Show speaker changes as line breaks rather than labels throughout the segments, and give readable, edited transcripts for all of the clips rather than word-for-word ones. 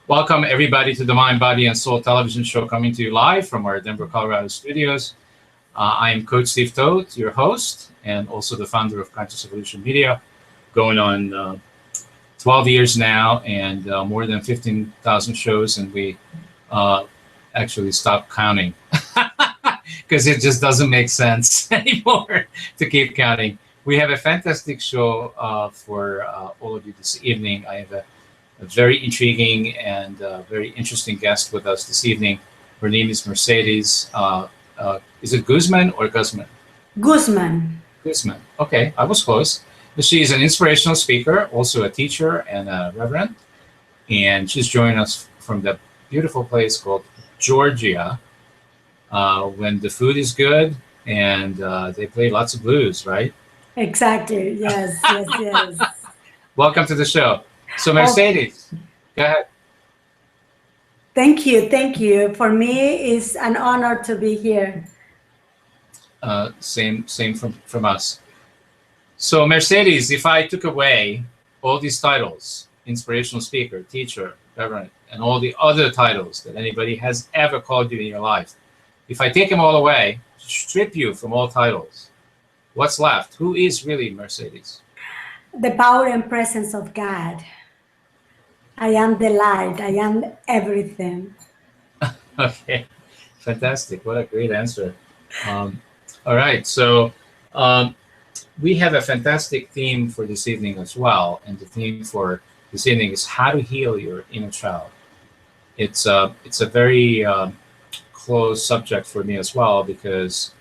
Welcome everybody to the Mind, Body, and Soul television show coming to you live from our Denver, Colorado studios. I am Coach Steve Toth, your host, and also the founder of Conscious Evolution Media, going on 12 years now and more than 15,000 shows, and we actually stopped counting because it just doesn't make sense anymore to keep counting. We have a fantastic show for all of you this evening. I have a very intriguing and very interesting guest with us this evening. Her name is Mercedes. Is it Guzman or Guzman?
Guzman.
Guzman. Okay, I was close. She is an inspirational speaker, also a teacher and a reverend. And she's joining us from the beautiful place called Georgia, when the food is good and they play lots of blues, right?
Exactly. Yes, yes.
Welcome to the show. So Mercedes, go ahead.
Thank you. For me, it's an honor to be here.
Same from us. So Mercedes, if I took away all these titles, inspirational speaker, teacher, reverend, and all the other titles that anybody has ever called you in your life, if I take them all away, strip you from all titles, what's left? Who is really Mercedes?
The power and presence of God. I am the light. I am everything.
Okay, fantastic. What a great answer. All right, so we have a fantastic theme for this evening as well. And the theme for this evening is how to heal your inner child. It's a very close subject for me as well, because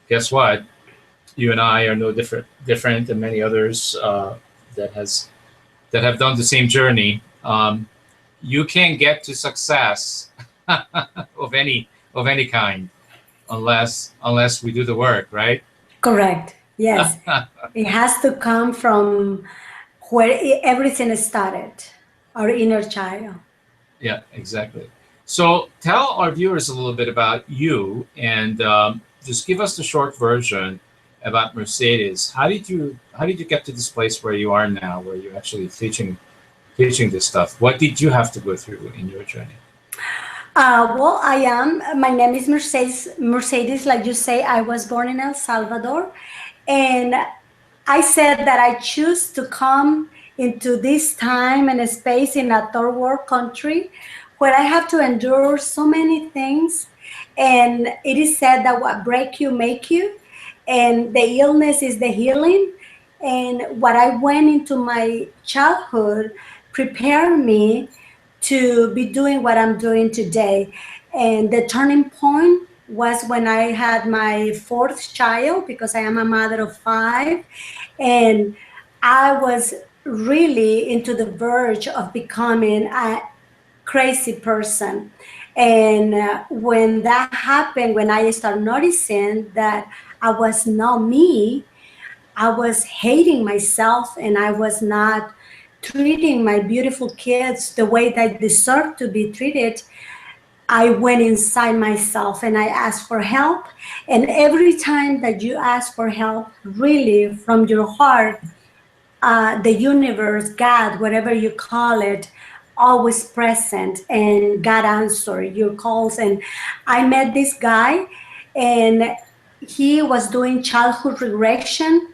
guess what? You and I are no different than many others that have done the same journey. You can't get to success of any kind unless we do the work, right?
Correct. Yes. It has to come from where everything started, our inner child.
Yeah, exactly. So tell our viewers a little bit about you, and just give us the short version about Mercedes. How did you get to this place where you are now, where you're actually teaching this stuff? What did you have to go through in your journey?
Well, my name is Mercedes, like you say. I was born in El Salvador, and I said that I choose to come into this time and space in a third world country where I have to endure so many things. And it is said that what break you make you, and the illness is the healing. And what I went into my childhood prepared me to be doing what I'm doing today. And the turning point was when I had my fourth child, because I am a mother of 5. And I was really into the verge of becoming a crazy person. And when that happened, when I started noticing that I was not me, I was hating myself, and I was not treating my beautiful kids the way they deserve to be treated. I went inside myself and I asked for help. And every time that you ask for help, really from your heart, the universe, God, whatever you call it, always present, and God answered your calls. And I met this guy, and he was doing childhood regression.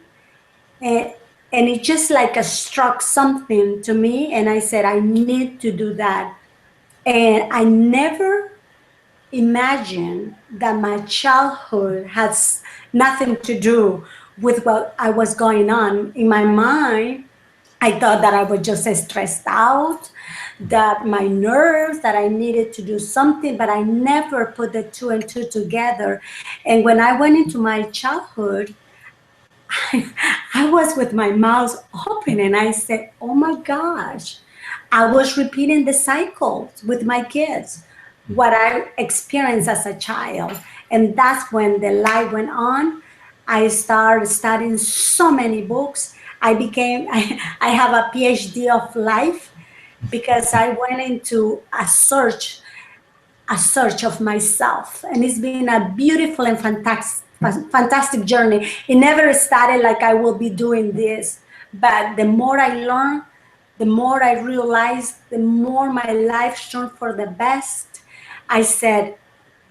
And it just like struck something to me, and I said, I need to do that. And I never imagined that my childhood has nothing to do with what I was going on. In my mind, I thought that I was just stressed out, that my nerves, that I needed to do something, but I never put the 2 and 2 together. And when I went into my childhood, I was with my mouth open, and I said, oh my gosh, I was repeating the cycles with my kids, what I experienced as a child. And that's when the light went on. I started studying so many books. I have a PhD of life, because I went into a search of myself. And it's been a beautiful and fantastic journey. It never started like I will be doing this, but the more I learn, the more I realized, the more my life turned for the best. I said,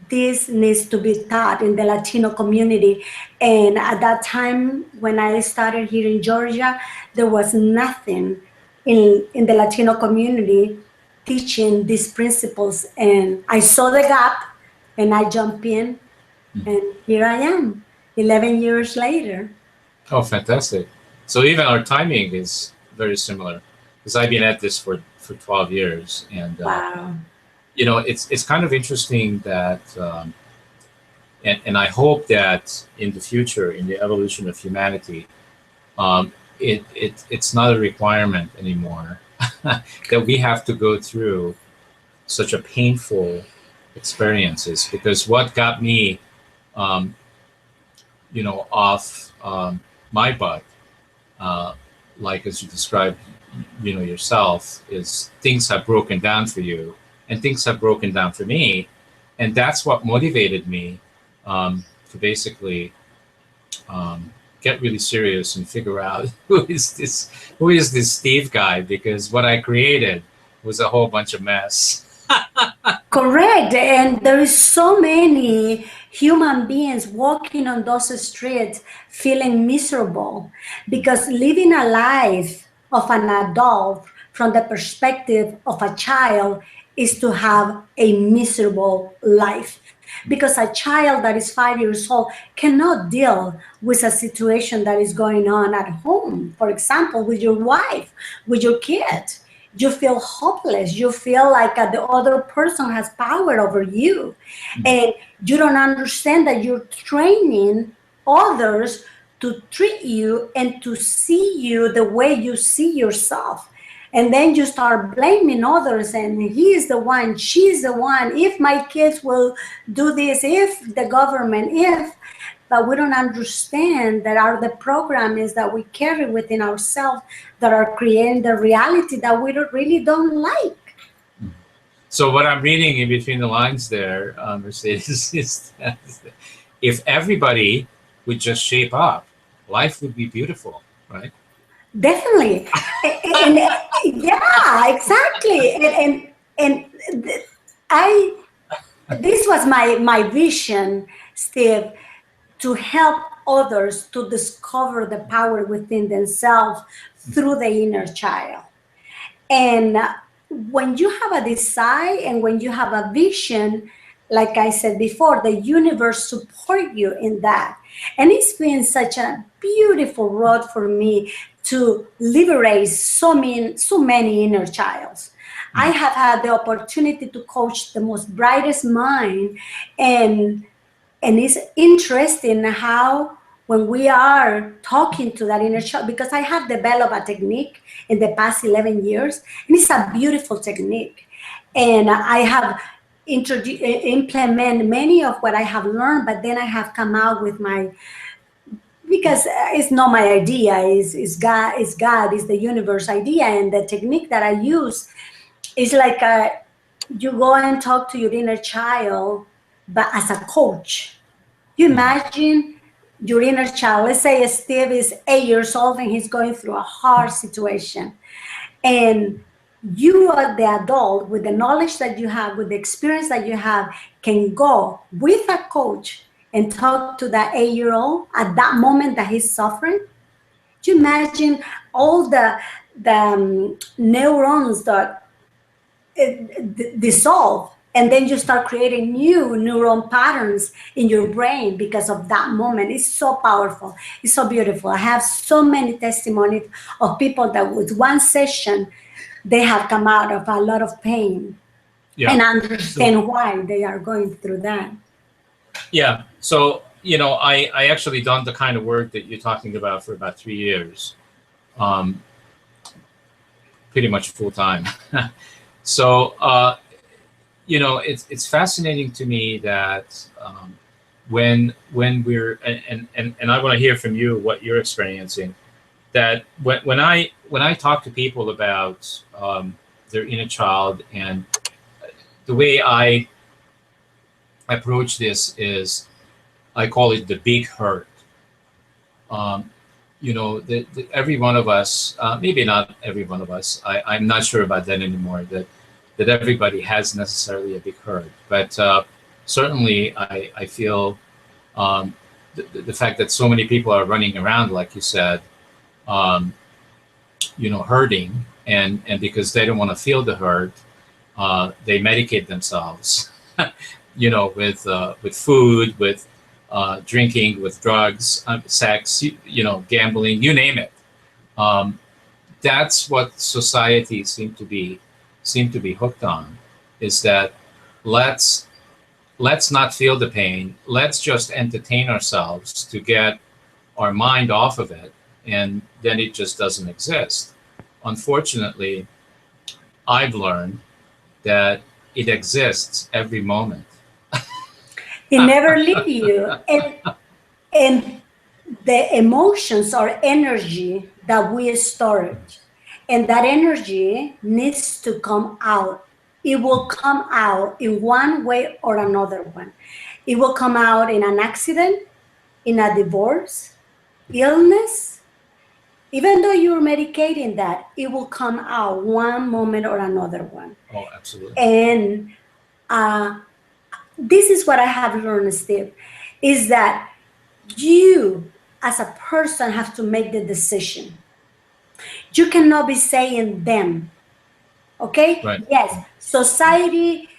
this needs to be taught in the Latino community. And at that time, when I started here in Georgia, there was nothing in the Latino community teaching these principles. And I saw the gap and I jumped in, and here I am, 11 years later.
Oh, fantastic. So even our timing is very similar because I've been at this for 12 years. And,
Wow.
it's kind of interesting that, and I hope that in the future, in the evolution of humanity, it's not a requirement anymore that we have to go through such a painful experiences, because what got me, um, off my butt, like as you described, yourself, is things have broken down for you, and things have broken down for me, and that's what motivated me to basically get really serious and figure out who is this Steve guy, because what I created was a whole bunch of mess.
Correct. And there is so many human beings walking on those streets feeling miserable because living a life of an adult from the perspective of a child is to have a miserable life. Because a child that is 5 years old cannot deal with a situation that is going on at home, for example, with your wife, with your kids. You feel hopeless. You feel like the other person has power over you. And you don't understand that you're training others to treat you and to see you the way you see yourself. And then you start blaming others, and he is the one, she's the one, if my kids will do this, if the government, if. But we don't understand that are the programs that we carry within ourselves that are creating the reality that we really don't like.
So what I'm reading in between the lines there, Mercedes, is that if everybody would just shape up, life would be beautiful, right?
Definitely. and, yeah, exactly. And I, this was my vision, Steve, to help others to discover the power within themselves through the inner child. And when you have a desire and when you have a vision, like I said before, the universe support you in that. And it's been such a beautiful road for me to liberate so many inner childs. I have had the opportunity to coach the most brightest mind, and it's interesting how when we are talking to that inner child, because I have developed a technique in the past 11 years, and it's a beautiful technique. And I have implement many of what I have learned, but then I have come out with my, because it's not my idea, God, is the universe idea, and the technique that I use is like you go and talk to your inner child, but as a coach. You imagine your inner child. Let's say Steve is 8 years old and he's going through a hard situation. And you are the adult with the knowledge that you have, with the experience that you have, can go with a coach and talk to that 8-year-old at that moment that he's suffering. Do you imagine all the neurons that dissolve, and then you start creating new neuron patterns in your brain because of that moment? It's so powerful. It's so beautiful. I have so many testimonies of people that with one session, they have come out of a lot of pain and understand why they are going through that.
Yeah. So, I actually done the kind of work that you're talking about for about 3 years, pretty much full time. So, it's fascinating to me that when we're, and I want to hear from you what you're experiencing, that when I talk to people about their inner child, and the way I approach this is, I call it the big hurt. every one of us, maybe not every one of us, I'm not sure about that anymore, that everybody has necessarily a big hurt. But certainly I feel the fact that so many people are running around, like you said, um, hurting, and because they don't want to feel the hurt, they medicate themselves, with food, with drinking, with drugs, sex, gambling, you name it. Um, that's what society seem to be hooked on, is that let's let's not feel the pain. Let's just entertain ourselves to get our mind off of it, and then it just doesn't exist. Unfortunately, I've learned that it exists every moment.
It never leave you. And the emotions or energy that we store, and that energy needs to come out. It will come out in one way or another one. It will come out in an accident, in a divorce, illness. Even though you're medicating that, it will come out one moment or another one.
Oh, absolutely.
And this is what I have learned, Steve, is that you as a person have to make the decision. You cannot be saying them. Okay?
Right.
Yes, society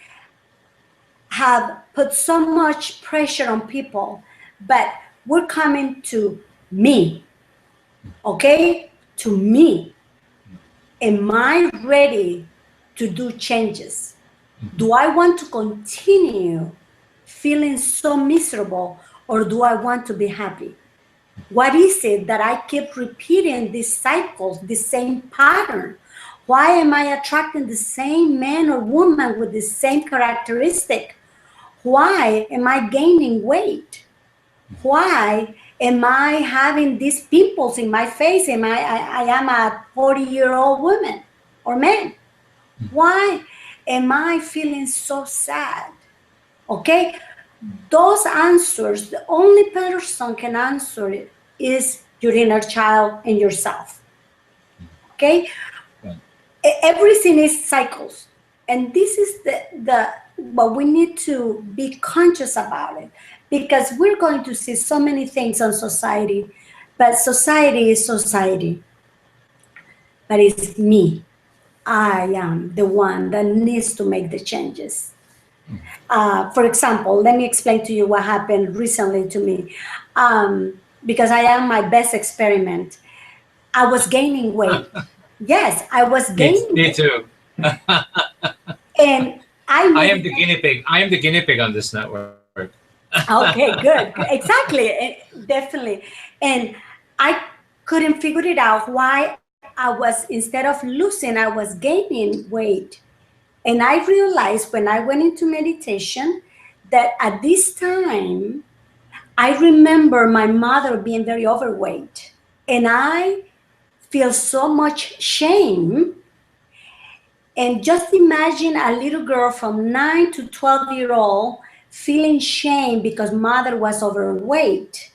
have put so much pressure on people, but we're coming to me. Okay? To me. Am I ready to do changes? Do I want to continue feeling so miserable, or do I want to be happy? What is it that I keep repeating these cycles, the same pattern? Why am I attracting the same man or woman with the same characteristic? Why am I gaining weight? Why am I having these pimples in my face? I am a 40-year-old woman or man. Why am I feeling so sad? Okay, those answers, the only person can answer it is your inner child and yourself. Okay, everything is cycles, and this is the what we need to be conscious about it, because we're going to see so many things on society, but society is society, but it's me. I am the one that needs to make the changes. For example, let me explain to you what happened recently to me. Because I am my best experiment. I was gaining weight. Yes, I was gaining
Me
weight.
too.
And
I am the guinea pig. I am the guinea pig on this network.
Okay, good. Exactly. Definitely. And I couldn't figure it out why I was, instead of losing, I was gaining weight. And I realized when I went into meditation that at this time, I remember my mother being very overweight. And I feel so much shame. And just imagine a little girl from 9 to 12-year-old feeling shame because mother was overweight.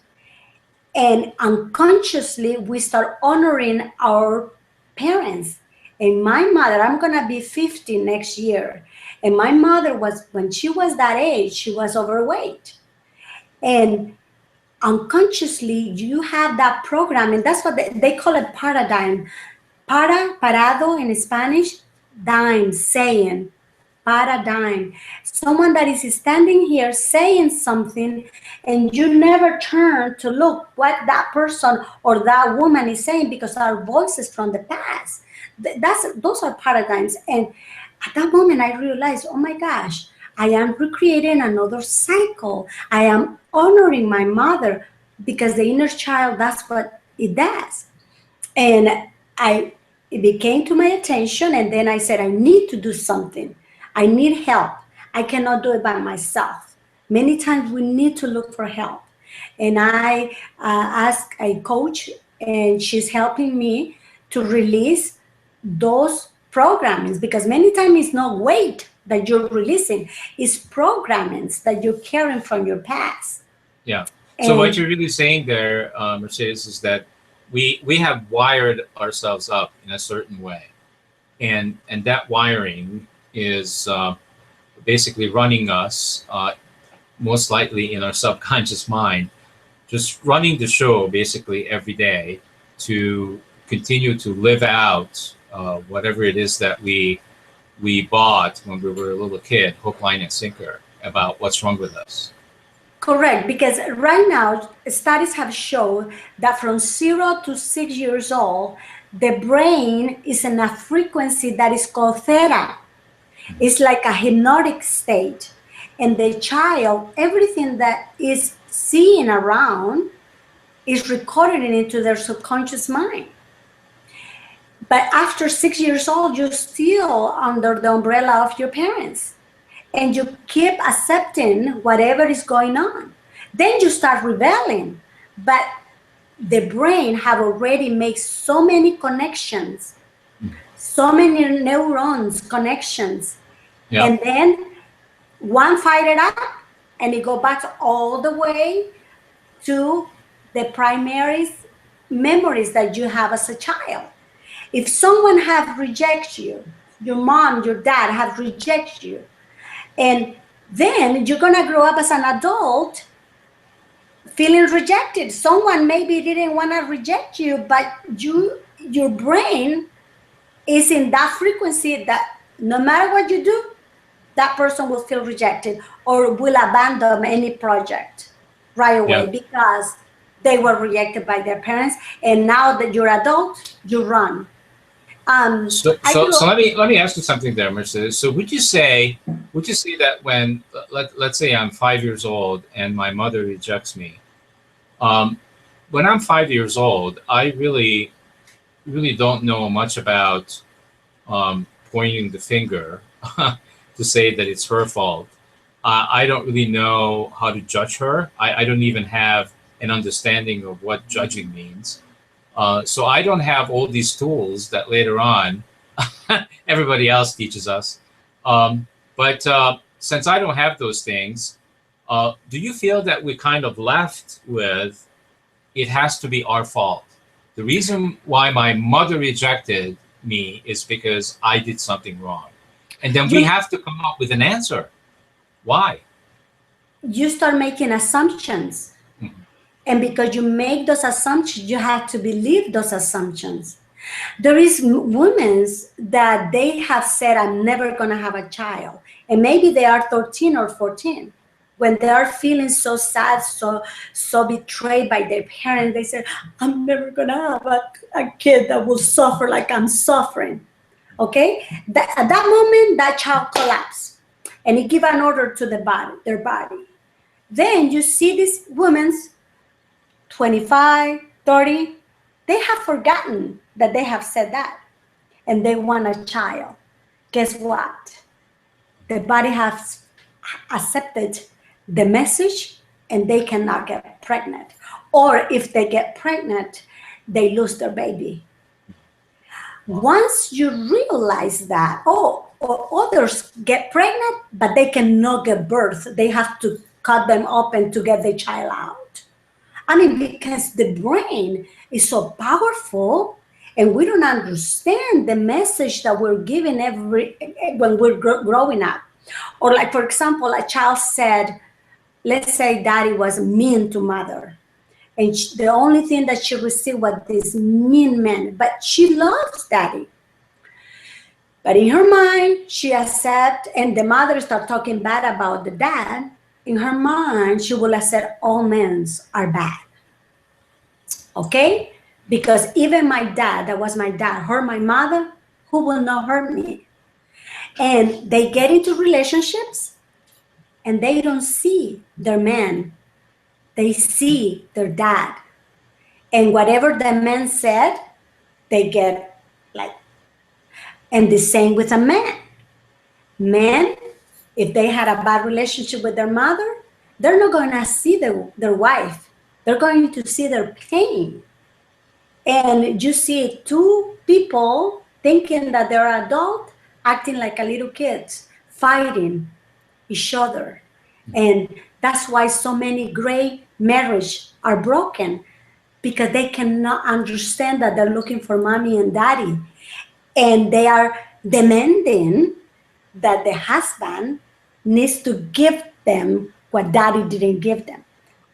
And unconsciously, we start honoring our parents. And my mother, I'm going to be 50 next year. And my mother was, when she was that age, she was overweight. And unconsciously, you have that program. And that's what they call it, paradigm. Parado in Spanish, dime, saying, paradigm. Someone that is standing here saying something, and you never turn to look what that person or that woman is saying, because our voices from the past. Those are paradigms. And at that moment, I realized, oh my gosh, I am recreating another cycle. I am honoring my mother, because the inner child, that's what it does. And it became to my attention, and then I said, I need to do something. I need help. I cannot do it by myself. Many times we need to look for help. And I asked a coach, and she's helping me to release those programmings, because many times it's not weight that you're releasing, it's programmings that you're carrying from your past.
Yeah. So what you're really saying there, Mercedes, is that we have wired ourselves up in a certain way, and that wiring is basically running us, most likely in our subconscious mind, just running the show basically every day to continue to live out whatever it is that we bought when we were a little kid, hook, line, and sinker, about what's wrong with us.
Correct, because right now studies have shown that from 0 to 6 years old, the brain is in a frequency that is called theta. It's like a hypnotic state. And the child, everything that is seeing around is recorded into their subconscious mind. But after 6 years old, you're still under the umbrella of your parents. And you keep accepting whatever is going on. Then you start rebelling. But the brain have already made so many connections, so many neurons connections.
Yep.
And then one fired up and it go back all the way to the primary memories that you have as a child. If someone have rejected you, your mom, your dad have rejected you, and then you're gonna grow up as an adult feeling rejected. Someone maybe didn't want to reject you, but your brain is in that frequency that no matter what you do, that person will feel rejected or will abandon any project right away.
Yeah.
Because they were rejected by their parents, and now that you're adult, you run.
So let me ask you something there, Mercedes. So would you say that when let's say I'm 5 years old and my mother rejects me, when I'm 5 years old, I really don't know much about pointing the finger to say that it's her fault. I don't really know how to judge her. I don't even have an understanding of what judging means. So I don't have all these tools that later on everybody else teaches us. But since I don't have those things, do you feel that we kind of left with it has to be our fault? The reason why my mother rejected me is because I did something wrong. And then we have to come up with an answer. Why?
You start making assumptions. And because you make those assumptions, you have to believe those assumptions. There is women that they have said, I'm never going to have a child. And maybe they are 13 or 14. When they are feeling so sad, so betrayed by their parents, they say, I'm never going to have a kid that will suffer like I'm suffering. Okay? At that moment, that child collapses. And it gives an order to their body. Then you see these women 25, 30, they have forgotten that they have said that, and they want a child. Guess what? The body has accepted the message, and they cannot get pregnant. Or if they get pregnant, they lose their baby. Once you realize that, or others get pregnant, but they cannot get birth, they have to cut them open to get the child out. I mean, because the brain is so powerful, and we don't understand the message that we're given when we're growing up. Or like, for example, a child said, let's say daddy was mean to mother. And the only thing that she received was this mean man, but she loves daddy. But in her mind, she accepts, and the mother starts talking bad about the dad. In her mind, she will accept all men are bad. Okay? Because even my dad, that was my dad, hurt my mother, who will not hurt me? And they get into relationships, and they don't see their man. They see their dad. And whatever the man said, they get like. And the same with a man. Men, if they had a bad relationship with their mother, they're not going to see their wife. They're going to see their pain. And you see two people thinking that they're adult, acting like a little kids, fighting each other. And that's why so many great marriages are broken, because they cannot understand that they're looking for mommy and daddy, and they are demanding that the husband needs to give them what daddy didn't give them,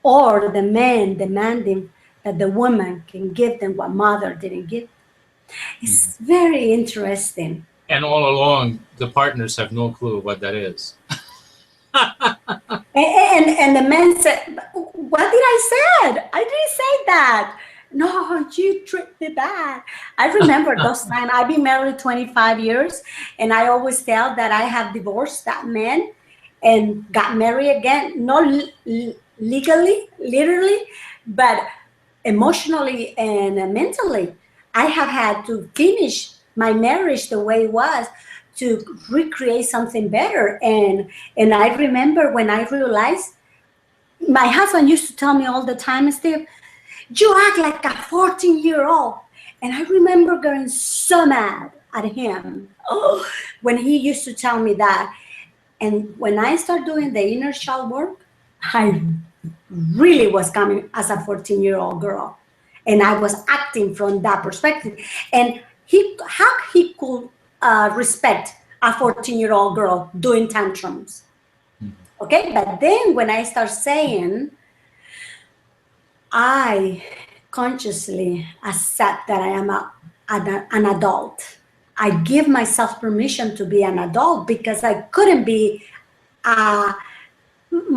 or the man demanding that the woman can give them what mother didn't give. It's very interesting.
And all along, the partners have no clue what that is.
And the man said, "What did I say? I didn't say that. No, you treat me bad." I remember those times. I've been married 25 years, and I always tell that I have divorced that man and got married again, not legally, literally, but emotionally and mentally. I have had to finish my marriage the way it was to recreate something better. And I remember when I realized, my husband used to tell me all the time, "Steve, you act like a 14-year-old." And I remember getting so mad at him, oh, when he used to tell me that. And when I started doing the inner child work, I really was coming as a 14-year-old girl. And I was acting from that perspective. And how he could respect a 14-year-old girl doing tantrums. Okay, but then when I start saying, I consciously accept that I am an adult. I give myself permission to be an adult because I couldn't be.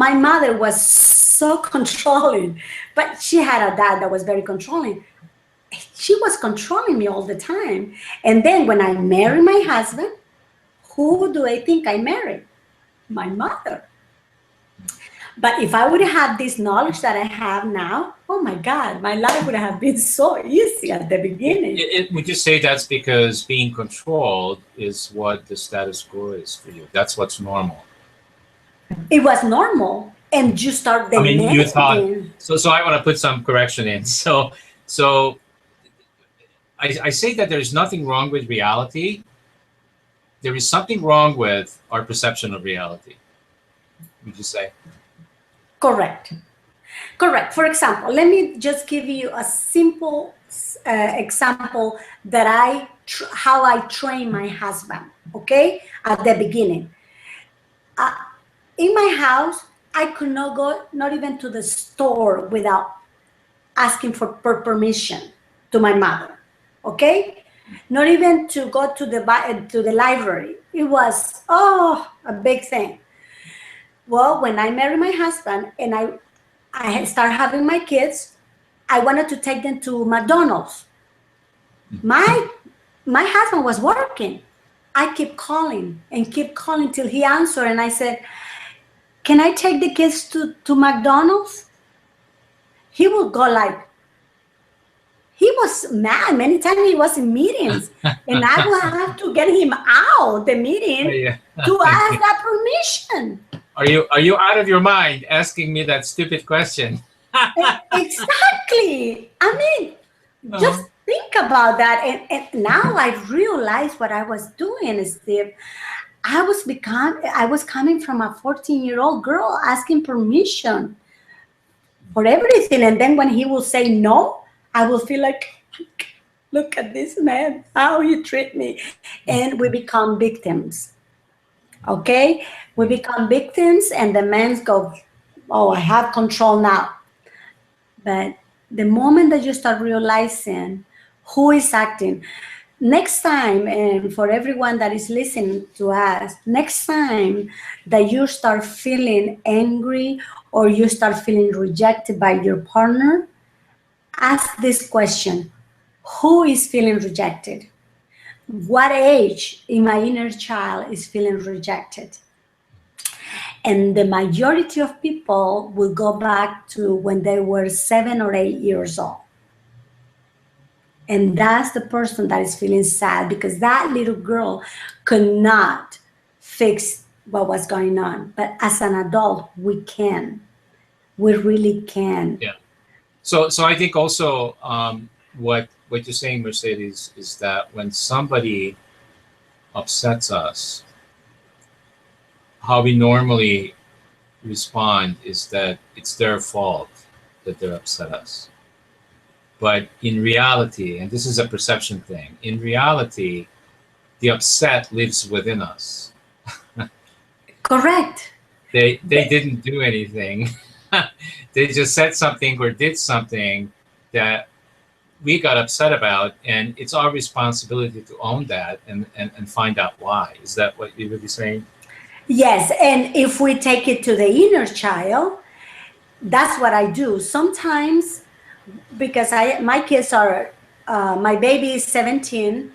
My mother was so controlling, but she had a dad that was very controlling. She was controlling me all the time. And then when I married my husband, who do I think I married? My mother. But if I would have had this knowledge that I have now, oh my God, my life would have been so easy at the beginning.
Would you say that's because being controlled is what the status quo is for you? That's what's normal.
It was normal, and you start demanding.
I mean, you thought so. So I want to put some correction in. So I say that there is nothing wrong with reality. There is something wrong with our perception of reality. Would you say?
Correct. Correct. For example, let me just give you a simple example that how I train my husband. Okay, at the beginning, in my house, I could not go, not even to the store, without asking for permission to my mother. Okay, not even to go to the library. It was a big thing. Well, when I married my husband and I started having my kids, I wanted to take them to McDonald's. My husband was working. I keep calling till he answered, and I said, "Can I take the kids to McDonald's?" He would go like, he was mad. Many times he was in meetings, and I would have to get him out the meeting to ask that permission.
Are you out of your mind asking me that stupid question?
Exactly. I mean, just think about that. And now I realize what I was doing, Steve. I was coming from a 14-year-old girl asking permission for everything. And then when he will say no, I will feel like, look at this man, how he treat me. And we become victims. Okay? We become victims, and the men go, oh, I have control now. But the moment that you start realizing who is acting, next time, and for everyone that is listening to us, next time that you start feeling angry or you start feeling rejected by your partner, ask this question: who is feeling rejected? What age in my inner child is feeling rejected? And the majority of people will go back to when they were 7 or 8 years old. And that's the person that is feeling sad, because that little girl could not fix what was going on. But as an adult, we can. We really can.
Yeah. So I think also what you're saying, Mercedes, is that when somebody upsets us, how we normally respond is that it's their fault that they upset us. But in reality, and this is a perception thing, in reality, the upset lives within us.
Correct.
They didn't do anything. They just said something or did something that we got upset about, and it's our responsibility to own that and find out why. Is that what you would be saying?
Yes, and if we take it to the inner child, that's what I do. Sometimes, because my kids are, my baby is 17.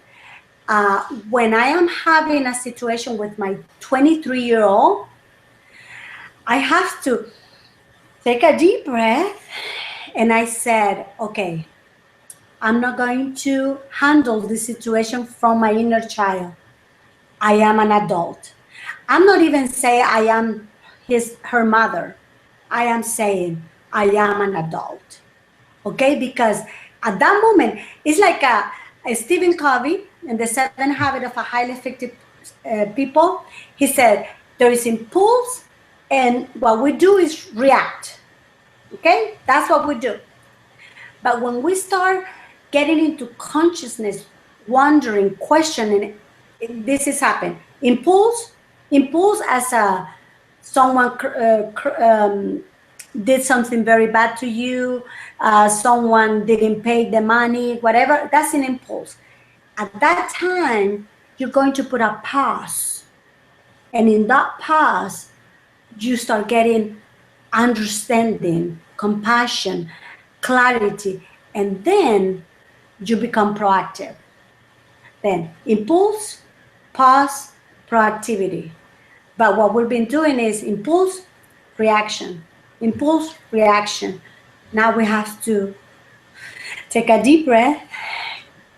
When I am having a situation with my 23-year-old, I have to take a deep breath, and I said, okay, I'm not going to handle this situation from my inner child. I am an adult. I'm not even saying I am her mother. I am saying I am an adult. Okay, because at that moment it's like a Stephen Covey in the 7 Habits of a Highly Effective People. He said there is impulse, and what we do is react. Okay, that's what we do. But when we start getting into consciousness, wondering, questioning, this is happening. Impulse as a someone did something very bad to you, someone didn't pay the money, whatever. That's an impulse. At that time, you're going to put a pause, and in that pause, you start getting understanding, compassion, clarity, and then you become proactive. Then impulse, pause, proactivity. But what we've been doing is impulse, reaction, impulse, reaction. Now we have to take a deep breath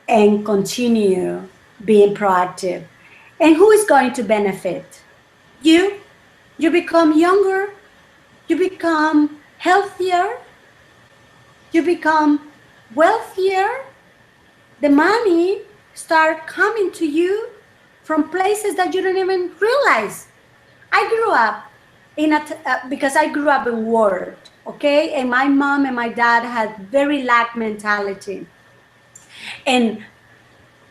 and continue being proactive. And who is going to benefit? You. You become younger, you become healthier, you become wealthier. The money start coming to you from places that you don't even realize. I grew up because I grew up in Ward, okay? And my mom and my dad had very lack mentality. And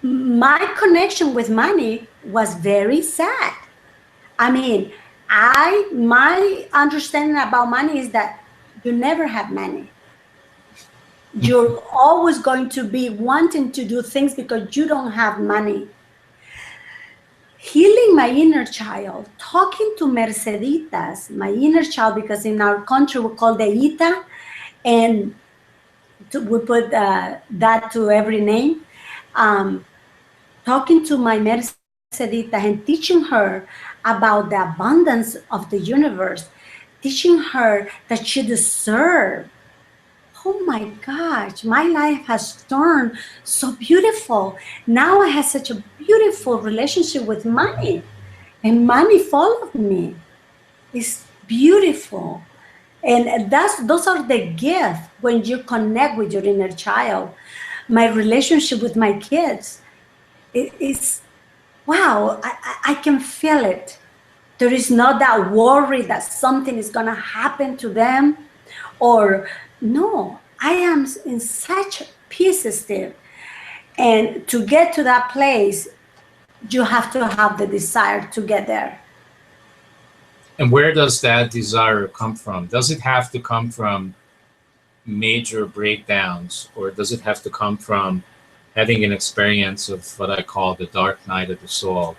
my connection with money was very sad. I mean, my understanding about money is that you never have money. You're always going to be wanting to do things because you don't have money. Healing my inner child, talking to Merceditas, my inner child, because in our country we call the Ita, and we put that to every name. Talking to my Mercedita and teaching her about the abundance of the universe, teaching her that she deserves. Oh my gosh, my life has turned so beautiful. Now I have such a beautiful relationship with money, and money followed me. It's beautiful. And those are the gifts when you connect with your inner child. My relationship with my kids is, wow, I can feel it. There is not that worry that something is going to happen to them, or no, I am in such peace still. And to get to that place, you have to have the desire to get there.
And where does that desire come from? Does it have to come from major breakdowns, or does it have to come from having an experience of what I call the dark night of the soul?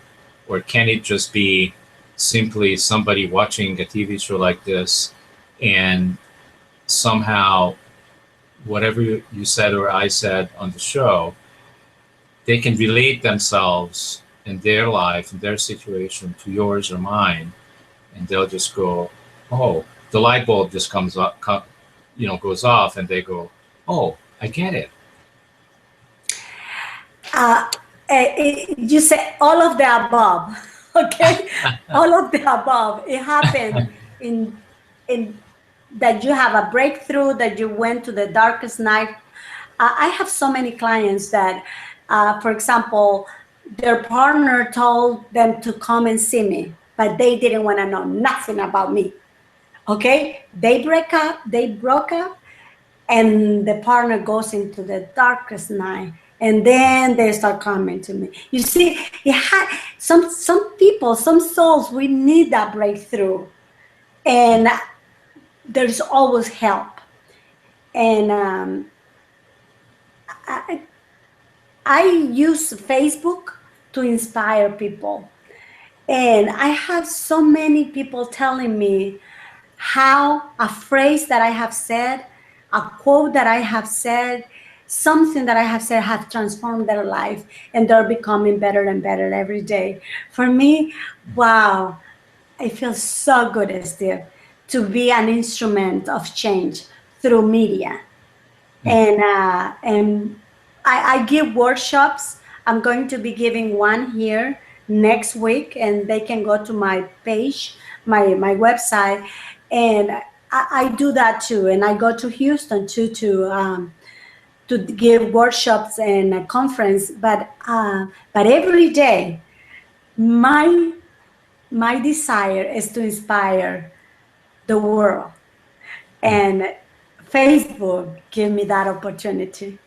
Or can it just be simply somebody watching a TV show like this, and somehow whatever you said or I said on the show, they can relate themselves in their life, in their situation, to yours or mine, and they'll just go, oh, the light bulb just comes up, goes off, and they go, oh, I get it.
You say all of the above, okay? All of the above. It happened in that you have a breakthrough, that you went to the darkest night. I have so many clients that, for example, their partner told them to come and see me, but they didn't want to know nothing about me. Okay? They broke up, and the partner goes into the darkest night, and then they start coming to me. You see, some people, some souls, we need that breakthrough, and there's always help. And I use Facebook to inspire people, and I have so many people telling me how a phrase that I have said, a quote that I have said, something that I have said have transformed their life, and they're becoming better and better every day. For me, wow, it feels so good, Steve, to be an instrument of change through media. And I give workshops. I'm going to be giving one here next week, and they can go to my page, my website, and I do that too. And I go to Houston too to give workshops and a conference. But every day, my desire is to inspire the world, and Facebook give me that opportunity.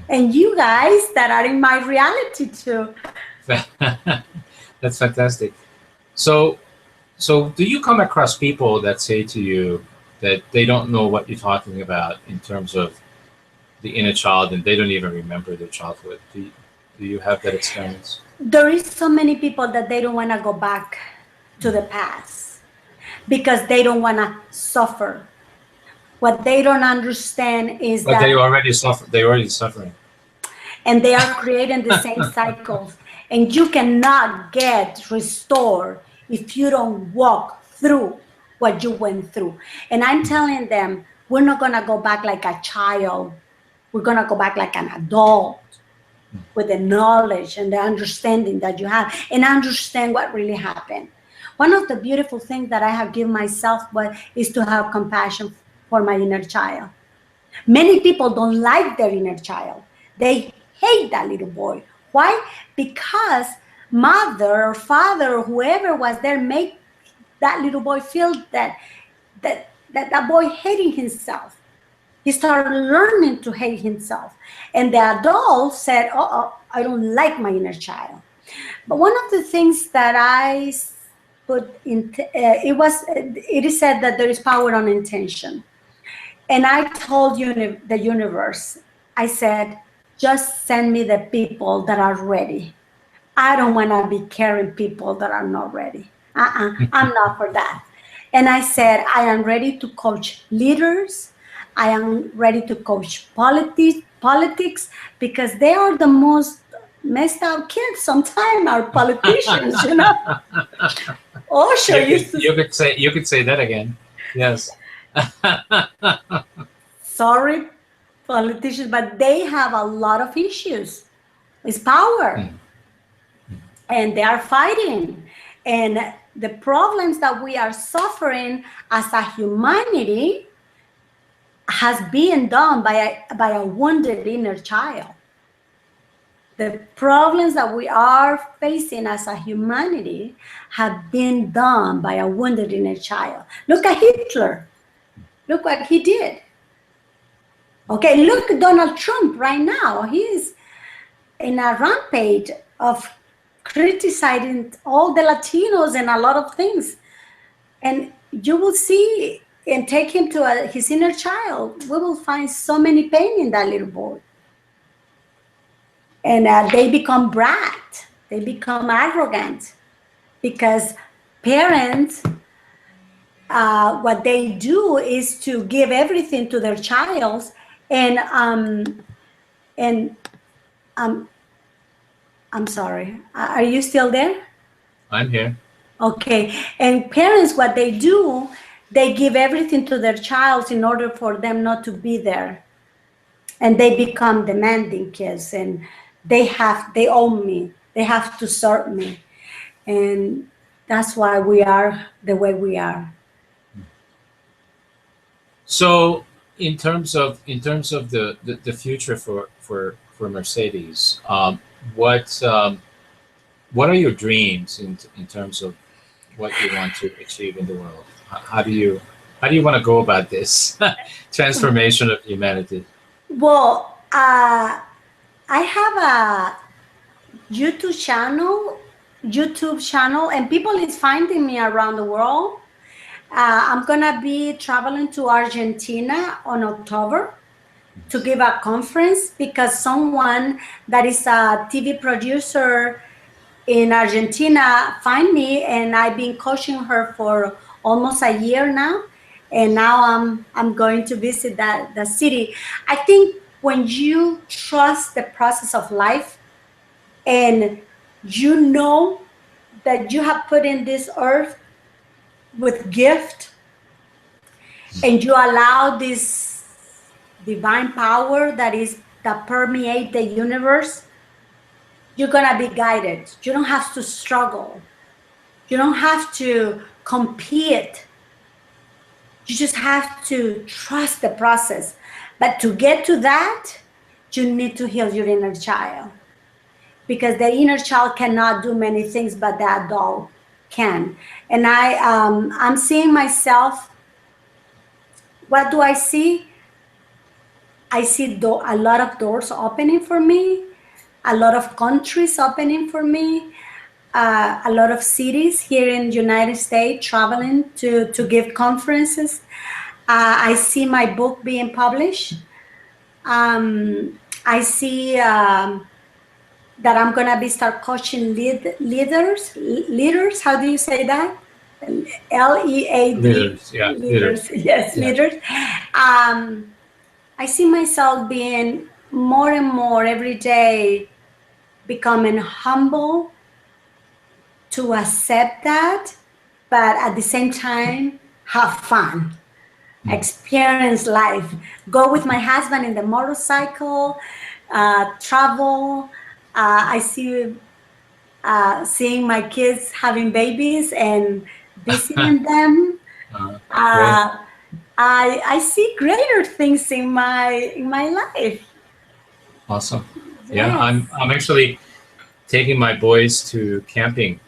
And you guys that are in my reality too.
That's fantastic. So do you come across people that say to you that they don't know what you're talking about in terms of the inner child, and they don't even remember their childhood? Do you have that experience?
There is so many people that they don't want to go back to the past because they don't want to suffer. What they don't understand is
But
that
they already suffer. They're already suffering.
And they are creating the same cycles. And you cannot get restored if you don't walk through what you went through. And I'm telling them, we're not going to go back like a child. We're going to go back like an adult with the knowledge and the understanding that you have, and understand what really happened. One of the beautiful things that I have given myself is to have compassion for my inner child. Many people don't like their inner child. They hate that little boy. Why? Because mother or father or whoever was there made that little boy feel that boy hating himself. He started learning to hate himself. And the adult said, oh, I don't like my inner child. But one of the things that I put in, it is said that there is power on intention. And I told the universe, I said, just send me the people that are ready. I don't want to be carrying people that are not ready. I'm not for that. And I said, I am ready to coach leaders. I am ready to coach politics, because they are the most messed up kids sometimes, our politicians, you know. Oh, sure.
You could say that again. Yes.
Sorry, politicians, but they have a lot of issues. It's power. And they are fighting. And the problems that we are suffering as a humanity has been done by a wounded inner child. The problems that we are facing as a humanity have been done by a wounded inner child. Look at Hitler. Look what he did. Okay, look at Donald Trump right now. He's in a rampage of criticizing all the Latinos and a lot of things. And you will see, and take him to his inner child, we will find so many pain in that little boy. And they become brat. They become arrogant, because parents, what they do is to give everything to their child, and I'm sorry. Are you still there?
I'm here.
Okay. And parents, what they do, they give everything to their child in order for them not to be there. And they become demanding kids, and they own me. They have to serve me. And that's why we are the way we are. So
in terms of the future for Mercedes, what are your dreams in terms of what you want to achieve in the world? How do you How do you want to go about this transformation of humanity?
Well, I have a YouTube channel, and people is finding me around the world. I'm gonna be traveling to Argentina on October to give a conference because someone that is a TV producer in Argentina find me, and I've been coaching her for almost a year now, and now I'm going to visit the city. I think when you trust the process of life and you know that you have put in this earth with gift, and you allow this divine power that permeate the universe, you're gonna be guided. You don't have to struggle. You don't have to compete. You just have to trust the process. But to get to that, you need to heal your inner child, because the inner child cannot do many things, but the adult can. And I'm seeing myself. What do I see? I see a lot of doors opening for me, a lot of countries opening for me, a lot of cities here in the United States traveling to give conferences. I see my book being published. I see that I'm gonna be start coaching leaders. How do you say that? LEAD.
Leaders, yeah,
Leaders.
leaders.
Yes,
Yeah.
leaders. I see myself being more and more every day becoming humble to accept that, but at the same time, have fun, experience life, go with my husband in the motorcycle, travel. I see seeing my kids having babies and visiting them.
Great.
Uh, I see greater things in my life.
Awesome. Yeah, I'm
Yes.
I'm actually taking my boys to camping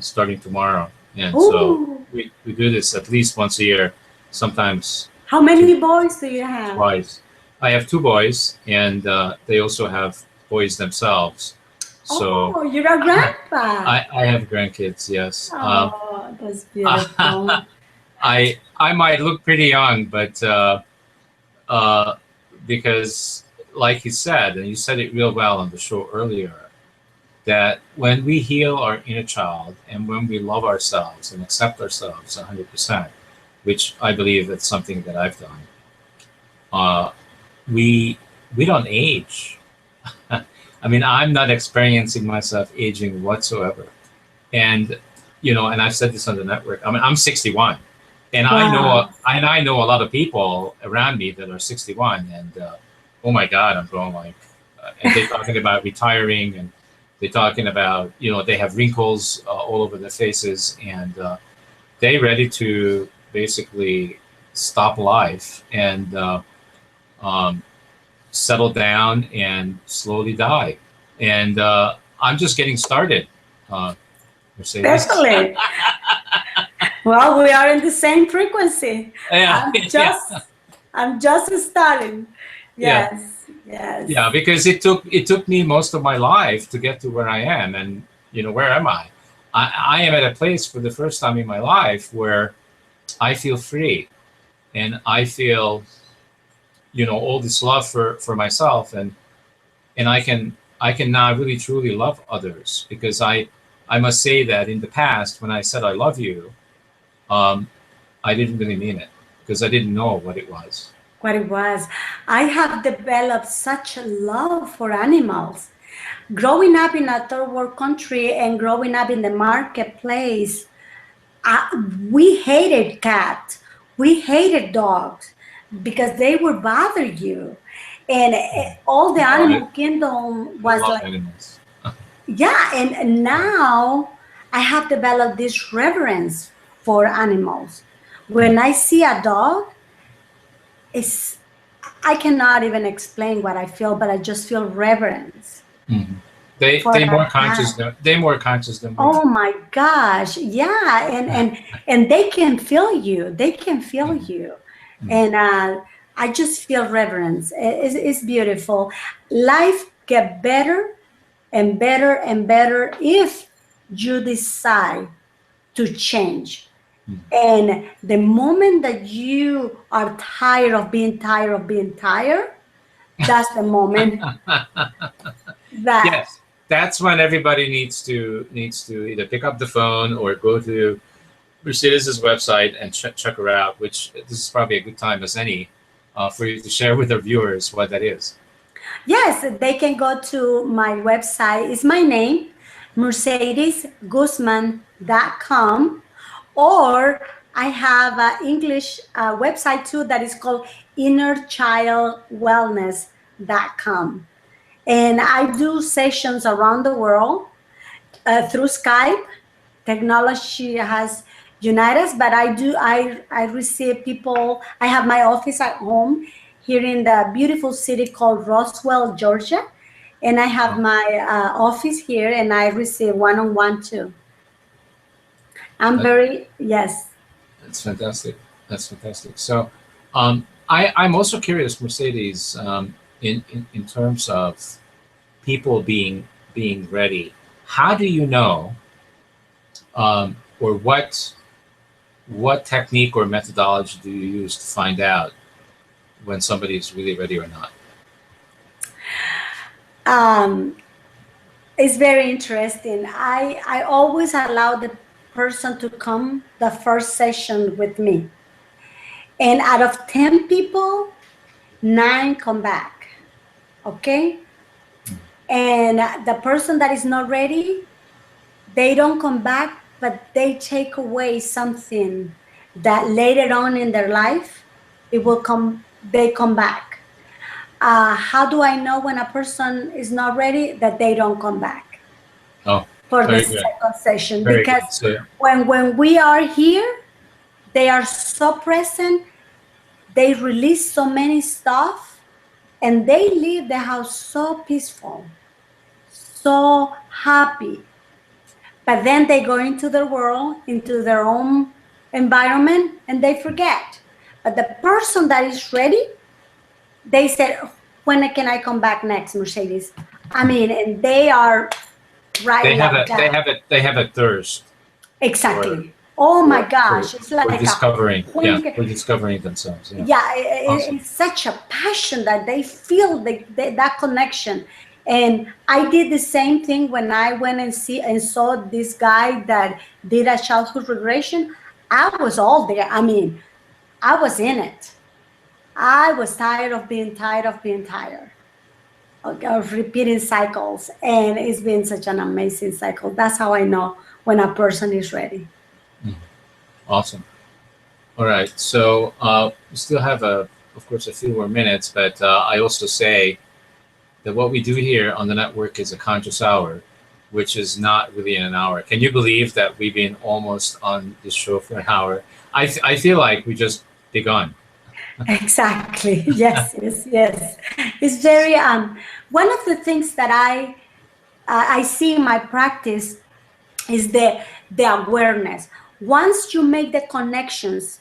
starting tomorrow, and so
Ooh.
we do this at least once a year, sometimes
How
two,
many boys do you have?
twice. I have two boys, and they also have boys themselves. So
Oh, you're a grandpa.
I have grandkids. Yes.
Oh, that's beautiful.
I might look pretty young, but uh, because, like you said, and you said it real well on the show earlier, that when we heal our inner child and when we love ourselves and accept ourselves 100%, which I believe that's something that I've done, uh, we we don't age. I mean, I'm not experiencing myself aging whatsoever, and and I've said this on the network. I mean, I'm 61, and
Wow.
I know a lot of people around me that are 61, and oh my God, I'm going like, and they're talking about retiring, and they're talking about they have wrinkles all over their faces, and they're ready to basically stop life and um, settle down and slowly die. And I'm just getting started, Mercedes.
Definitely. Well, we are in the same frequency.
Yeah,
I'm
yeah,
just I'm just starting.
yeah,
Yes.
yeah.
Yes.
Because it took me most of my life to get to where I am, and where am I? I am at a place for the first time in my life where I feel free, and I feel all this love for myself, and I can now really truly love others, because I must say that in the past when I said I love you, um, I didn't really mean it because I didn't know what it was.
What it was. I have developed such a love for animals. Growing up in a third world country and growing up in the marketplace, uh, we hated cats. We hated dogs because they would bother you. And all the
No,
animal kingdom
I
was
love
like,
animals.
yeah. And
Yeah.
now I have developed this reverence for animals. When I see a dog, it's I cannot even explain what I feel, but I just feel reverence.
Mhm.
for
They more
that.
conscious than they more conscious than we
Oh
are.
my gosh. Yeah. And they can feel you. They can feel
Mhm.
you.
Mhm.
And I just feel reverence. It's beautiful. Life get better and better and better if you decide to change.
Mhm.
And the moment that you are tired of being tired of being tired, that's the moment that
Yes, that's when everybody needs to either pick up the phone or go to Mercedes's website and check her out. Which this is probably a good time as any for you to share with our viewers what that is.
yes, they can go to my website. It's my name, mercedesguzman.com, or I have an English website too that is called innerchildwellness.com. And I do sessions around the world through Skype. Technology has united us, but I receive people. I have my office at home here in the beautiful city called Roswell, Georgia, and I have
Oh,
my office here, and I receive one-on-one too. I'm
that,
very, yes.
that's fantastic. That's fantastic. So, I'm also curious, Mercedes, in terms of people being ready. How do you know, or what technique or methodology do you use to find out when somebody is really ready or not?
um, it's very interesting. I always allow the person to come the first session with me, and out of 10 people, 9 come back. Okay. And the person that is not ready, they don't come back, but they take away something that later on in their life, it will come, they come back. How do I know when a person is not ready? That they don't come back
Oh,
for the
very good,
second session.
very
Because
good. So
when we are here, they are so present, they release so many stuff, and they leave the house so peaceful, so happy. But then they go into their world, into their own environment, and they forget. But the person that is ready, they said, when can I come back next, Mercedes? I mean, and they are right like that.
they have a thirst for
Exactly. Oh my gosh. It's
for
like a,
discovering,
when
yeah,
you,
for discovering themselves. Yeah,
yeah,
awesome.
it's such a passion that they feel that connection. And I did the same thing when I went and saw this guy that did a childhood regression. I was all there. I mean, I was in it. I was tired of being tired of being tired of repeating cycles, and it's been such an amazing cycle. That's how I know when a person is ready.
Mm, awesome. All right. So we still have of course, a few more minutes, but I also say that what we do here on the network is a conscious hour, which is not really in an hour. Can you believe that we've been almost on this show for an hour? I feel like we just begun.
Exactly. Yes, yes, yes. It's very one of the things that I see in my practice is the awareness. Once you make the connections,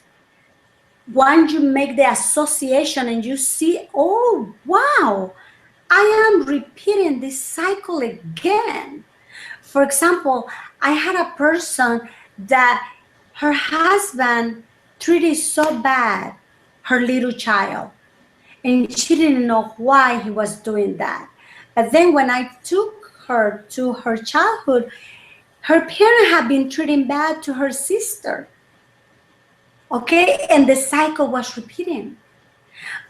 once you make the association and you see, oh wow, I am repeating this cycle again. For example, I had a person that her husband treated so bad her little child, and she didn't know why he was doing that. But then when I took her to her childhood, her parent had been treating bad to her sister. Okay, and the cycle was repeating.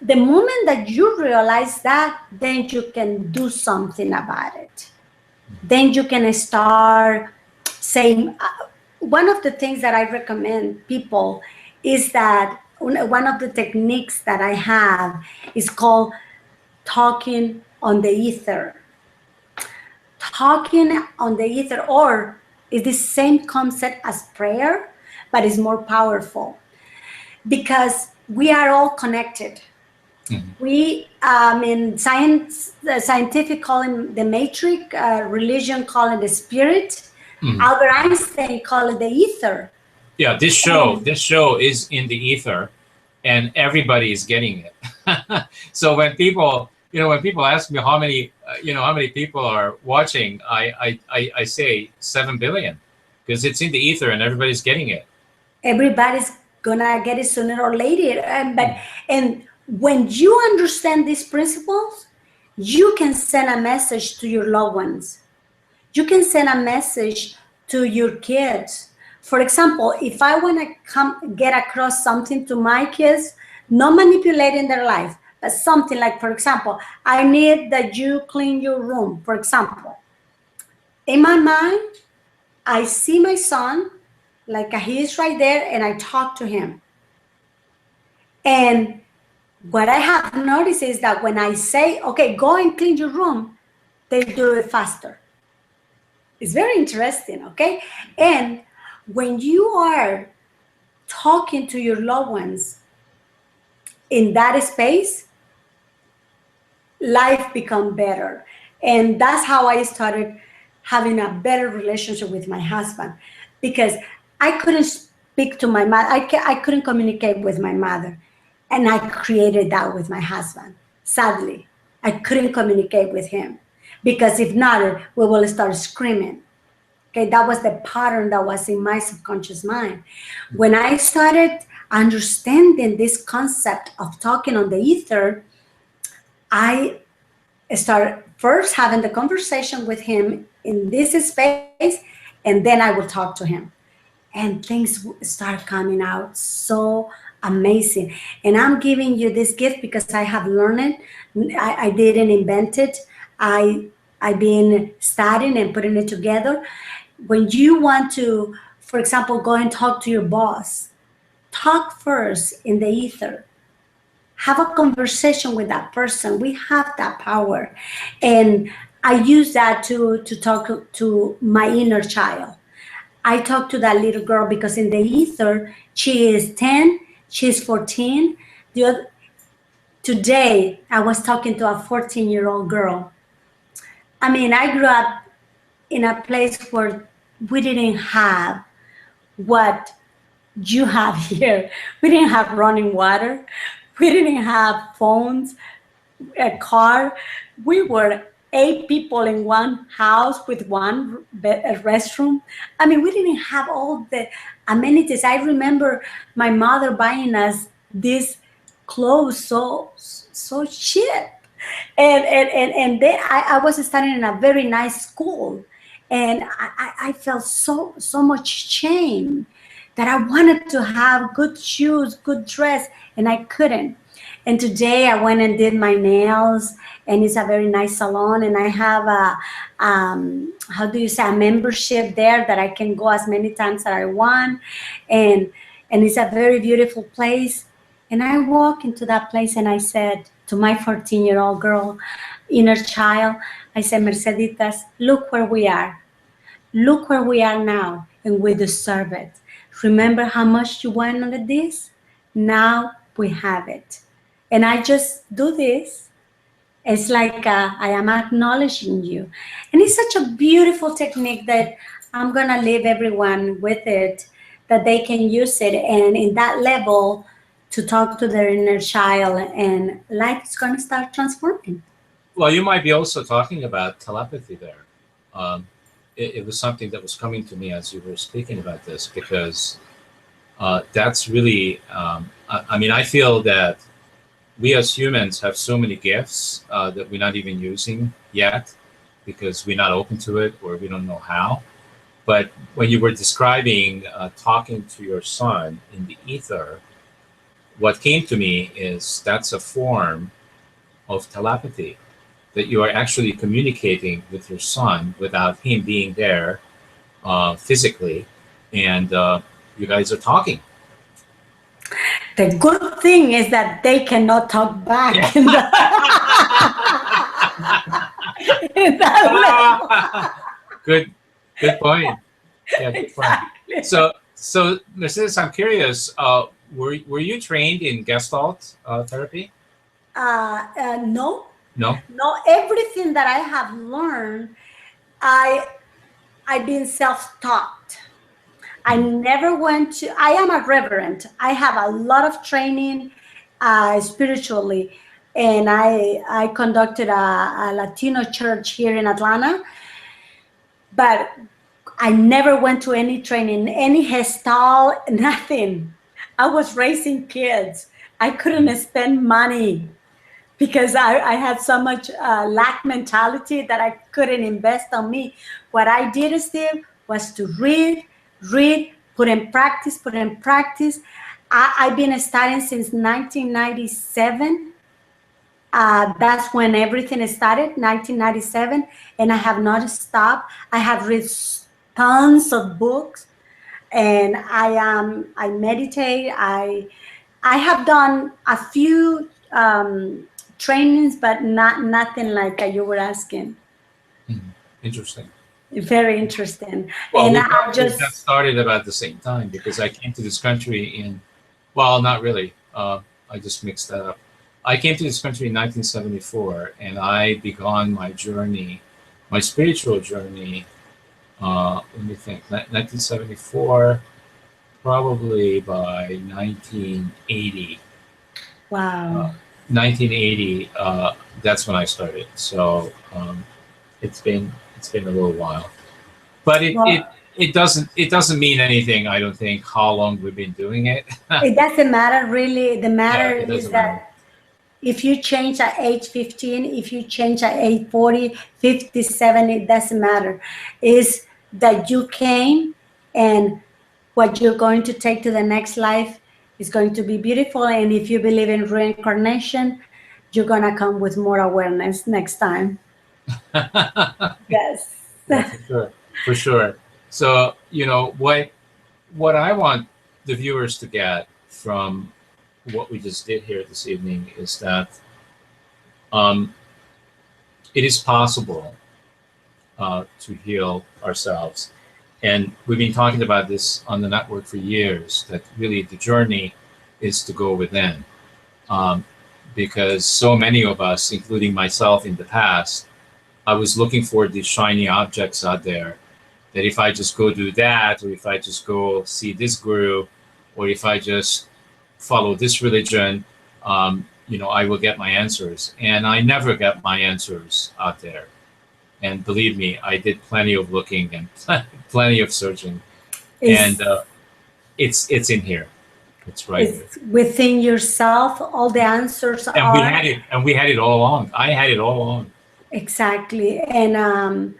The moment that you realize that, then you can do something about it. Then you can start saying, one of the things that I recommend people is that one of the techniques that I have is called talking on the ether. Talking on the ether, or is the same concept as prayer, but it's more powerful because we are all connected. We, in science, the scientific call it the matrix, religion call it the spirit, Albert Einstein call it the ether.
Yeah, this show is in the ether, and everybody is getting it. So when people, when people ask me how many, how many people are watching, I say 7 billion, because it's in the ether and everybody's getting it.
Everybody's gonna get it sooner or later, and when you understand these principles, you can send a message to your loved ones. You can send a message to your kids. For example, if I want to get across something to my kids, not manipulating their life, but something like, for example, I need that you clean your room, for example. In my mind, I see my son, like he is right there, and I talk to him. And what I have noticed is that when I say, okay, go and clean your room, they do it faster. It's very interesting, okay? And when you are talking to your loved ones in that space, life becomes better. And that's how I started having a better relationship with my husband, because I couldn't speak to my mother. I couldn't communicate with my mother. And I created that with my husband. Sadly, I couldn't communicate with him, because if not, we will start screaming. Okay, that was the pattern that was in my subconscious mind. When I started understanding this concept of talking on the ether, I started first having the conversation with him in this space, and then I will talk to him. And things start coming out so amazing. And I'm giving you this gift because I have learned it. I didn't invent it. I've been studying and putting it together. When you want to, for example, go and talk to your boss, talk first in the ether. Have a conversation with that person. We have that power. And I use that to talk to my inner child. I talk to that little girl because in the ether, she is 10, she's 14. Today, I was talking to a 14-year-old girl. I grew up in a place where we didn't have what you have here. We didn't have running water. We didn't have phones, a car. We were 8 people in one house with one restroom. We didn't have all the amenities. I remember my mother buying us these clothes so cheap. And then I was studying in a very nice school, and I felt so much shame that I wanted to have good shoes, good dress, and I couldn't. And today I went and did my nails, and it's a very nice salon, and I have a membership there that I can go as many times as I want, and it's a very beautiful place. And I walk into that place and I said to my 14-year-old girl, inner child, I said, Merceditas, look where we are. Look where we are now, and we deserve it. Remember how much you wanted this? Now we have it. And I just do this. It's like I am acknowledging you. And it's such a beautiful technique that I'm going to leave everyone with it, that they can use it. And in that level, to talk to their inner child, and life is going to start transforming.
Well, you might be also talking about telepathy there. It was something that was coming to me as you were speaking about this, because that's really, I feel that we as humans have so many gifts that we're not even using yet because we're not open to it or we don't know how. But when you were describing talking to your son in the ether, what came to me is that's a form of telepathy, that you are actually communicating with your son without him being there physically, and you guys are talking.
The good thing is that they cannot talk back. Yeah.
Good point. Yeah, good point. Exactly. So Mercedes, I'm curious, were you trained in Gestalt therapy?
No,
No.
no. Everything that I have learned, I I've been self-taught. I
Mhm.
never went to. I am a reverend. I have a lot of training spiritually, and I conducted a Latino church here in Atlanta, but I never went to any training, any gestal, nothing. I was raising kids. I couldn't spend money because I had so much lack mentality that I couldn't invest on me. What I did, Steve, was to read, put in practice, put in practice. I've been studying since 1997. That's when everything started, 1997, and I have not stopped. I have read tons of books, and I meditate. I have done a few trainings, but nothing like you were asking.
Mhm. Interesting.
Very interesting.
Well,
And
we
I
probably got
just
started about the same time because I came to this country in, well, not really. I just mixed that up. I came to this country in 1974, and I began my journey, my spiritual journey. Let me think. 1974, probably by 1980.
wow.
Uh, 1980. That's when I started. So it's been a little while. But
Well,
it doesn't mean anything. I don't think how long we've been doing it.
it doesn't matter really. The
Yeah,
matter
it
is
doesn't matter.
that if you change at age 15, if you change at age 40, 57, it doesn't matter. Is that you came, and what you're going to take to the next life is going to be beautiful. And if you believe in reincarnation, you're going to come with more awareness next time. Yes.
Yeah, for sure, for sure. So what I want the viewers to get from what we just did here this evening is that um, it is possible to heal ourselves, and we've been talking about this on the network for years. That really the journey is to go within. Um, because so many of us, including myself in the past, I was looking for these shiny objects out there. That if I just go do that, or if I just go see this guru, or if I just follow this religion, I will get my answers. And I never got my answers out there. And believe me, I did plenty of looking and plenty of searching, and
Is
it's in here. It's right here.
is within yourself. All the answers
And we
are
had it, and we had it all along. I had it all along.
exactly. And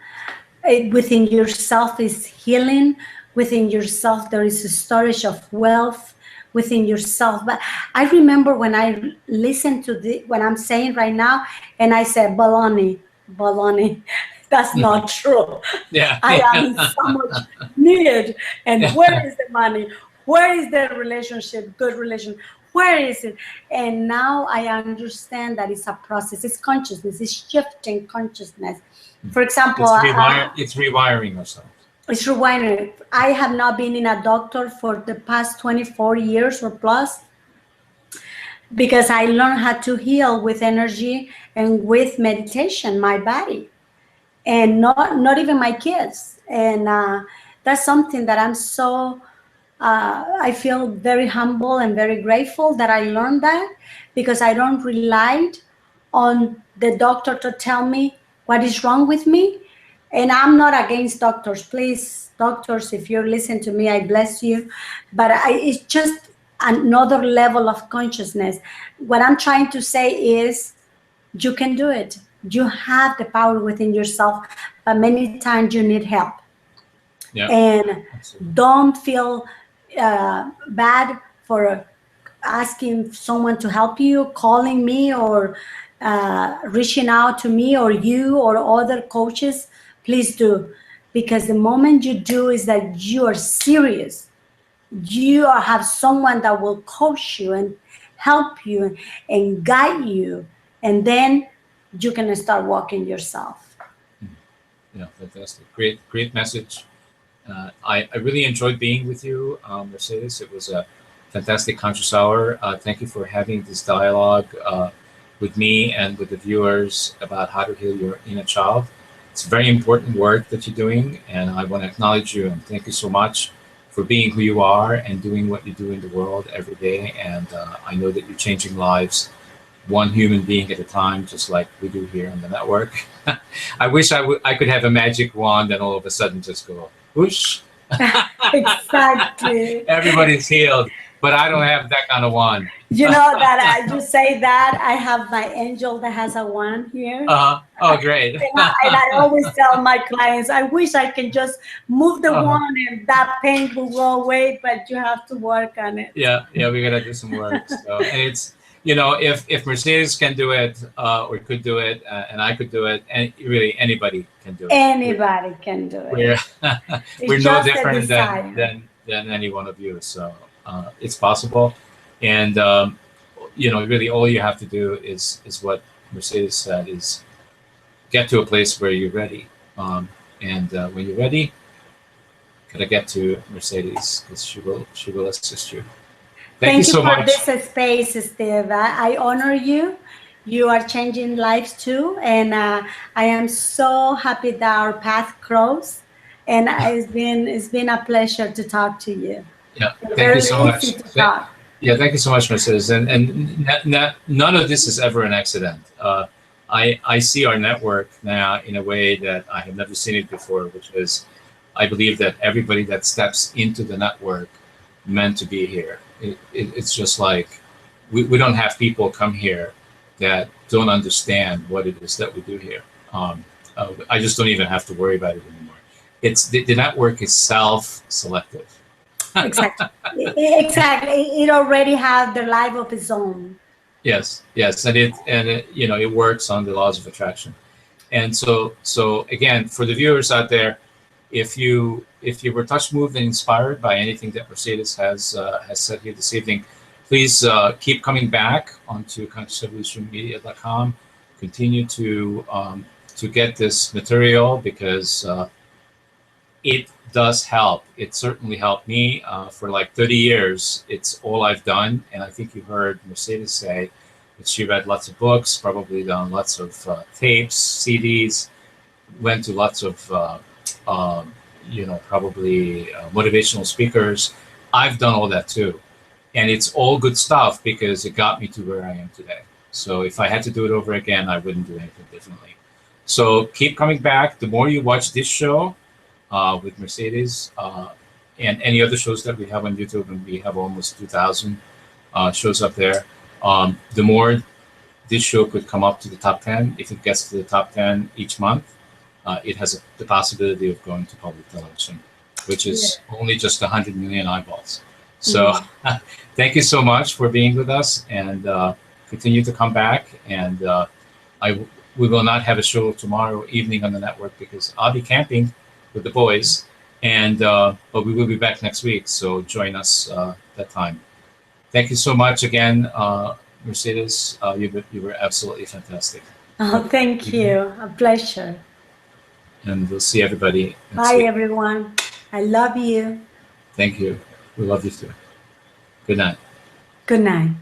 within yourself is healing. Within yourself, there is a storage of wealth within yourself. But I remember when I listened to what I'm saying right now, and I said, baloney, baloney. That's not true.
Yeah.
I am in so much need. And where is the money? Where is the relationship? Good relation. Where is it? And now I understand that it's a process. It's consciousness. It's shifting consciousness. For example,
It's rewiring ourselves.
it's rewinding. I have not been in a doctor for the past 24 years or plus because I learned how to heal with energy and with meditation, my body, and not even my kids. And that's something that I'm so I feel very humble and very grateful that I learned that, because I don't rely on the doctor to tell me what is wrong with me. And I'm not against doctors. Please, doctors, if you're listening to me, I bless you. But it's just another level of consciousness. What I'm trying to say is you can do it. You have the power within yourself, but many times you need help.
Yeah.
And
Absolutely.
don't feel bad for asking someone to help you, calling me, or reaching out to me or you or other coaches. Please do, because the moment you do is that you are serious. You have someone that will coach you and help you and guide you, and then you can start walking yourself.
Yeah, fantastic. Great message. I really enjoyed being with you, Mercedes. It was a fantastic conscious hour. Thank you for having this dialogue with me and with the viewers about how to heal your inner child. It's very important work that you're doing, and I want to acknowledge you and thank you so much for being who you are and doing what you do in the world every day. And I know that you're changing lives one human being at a time, just like we do here on the network. I wish I could have a magic wand and all of a sudden just go whoosh.
Exactly.
Everybody's healed, but I don't have that kind of wand.
You know that you say that I have my angel that has a wand here.
Oh, great.
And I always tell my clients, I wish I can just move the wand and that pain will go away, but you have to work on it.
Yeah, we gotta do some work. So, and it's, you know, if Mercedes can do it, or could do it, and I could do it, and really anybody can do it.
Anybody can do it.
We're no different than any one of you. So it's possible, and you know, really all you have to do is what Mercedes said, is get to a place where you're ready, and when you're ready, gotta get to Mercedes, because she will assist you. Thank you so much.
Thank you for this space, Steve. I honor you. You are changing lives too, and I am so happy that our path crossed. And it's been a pleasure to talk to you.
Yeah, thank you so much. Yeah, thank you so much, Mercedes. And none of this is ever an accident. I see our network now in a way that I have never seen it before, which is, I believe that everybody that steps into the network meant to be here. It's just like we don't have people come here that don't understand what it is that we do here. I just don't even have to worry about it anymore. It's the network is self-selective.
Exactly. It already has the life of its own.
Yes, and it you know, it works on the laws of attraction. And so again, for the viewers out there, if you were touched, moved, and inspired by anything that Mercedes has said here this evening, please keep coming back onto ConsciousEvolutionMedia.com. Continue to get this material, because it does help. It certainly helped me for like 30 years. It's all I've done, and I think you heard Mercedes say that she read lots of books, probably done lots of tapes, CDs, went to lots of you know, probably motivational speakers. I've done all that too. And it's all good stuff, because it got me to where I am today. So if I had to do it over again, I wouldn't do anything differently. So keep coming back. The more you watch this show with Mercedes and any other shows that we have on YouTube, and we have almost 2,000 shows up there, the more this show could come up to the top 10. If it gets to the top 10 each month, it has the possibility of going to public television, which is only just 100 million eyeballs. So thank you so much for being with us, and continue to come back. And we will not have a show tomorrow evening on the network, because I'll be camping with the boys, and but we will be back next week. So join us that time. Thank you so much again, Mercedes. You were absolutely fantastic.
Oh, thank you. A pleasure.
And we'll see everybody next
Bye,
week.
everyone. I love you.
Thank you. We love you too. Good night.
Good night.